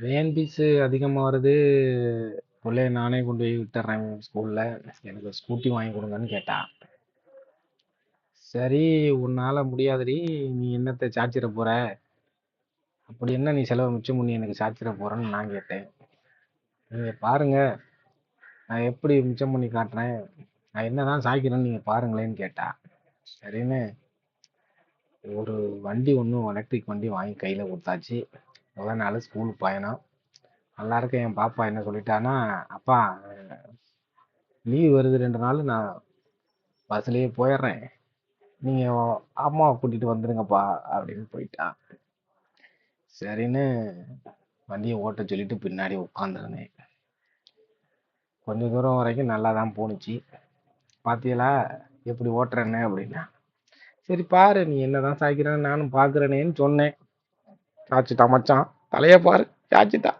Van fees அதிகமா வருது. புள்ளைய நானே கொண்டு போய் விட்டுறேன் ஸ்கூல்ல. எனக்கு ஒரு ஸ்கூட்டி வாங்கி கொடுங்கன்னு கேட்டா. சரி, உன்னால முடியாதுடி. நீ என்னத்த சாச்சிட போற? அப்படி என்ன நீ செலவு மிச்சம் பண்ணி எனக்கு சாச்சிட போறன்னு நான் கேட்டேன். நீங்க பாருங்க, நான் எப்படி மிச்சம் பண்ணி காட்டுறேன். நான் என்னதான் சாய்க்கிறேன்னு நீங்க பாருங்களேன்னு கேட்டா. சரின்னு ஒரு வண்டி ஒன்றும் எலக்ட்ரிக் வண்டி வாங்கி கையில் கொடுத்தாச்சு. முதல் நாள் ஸ்கூலுக்கு பயணம். நல்லா இருக்க என் பாப்பா என்ன சொல்லிட்டான்னா, அப்பா லீவ் வருது 2 நாள், நான் பஸ்லயே போயிடுறேன், நீங்க அம்மாவை கூட்டிட்டு வந்துருங்கப்பா அப்படின்னு போயிட்டா. சரின்னு வண்டியை ஓட்ட சொல்லிட்டு பின்னாடி உட்காந்துருந்தேன். கொஞ்ச தூரம் வரைக்கும் நல்லா தான் போணுச்சு. பாத்தியலா எப்படி ஓட்டுறேன்னு அப்படின்னா. சரி பாரு, நீ என்னதான் சாய்க்கிறேன்னு நானும் பாக்குறேனேன்னு சொன்னேன். சாச்சிட்டா மச்சான், தலைய பாரு, சாச்சிட்டா.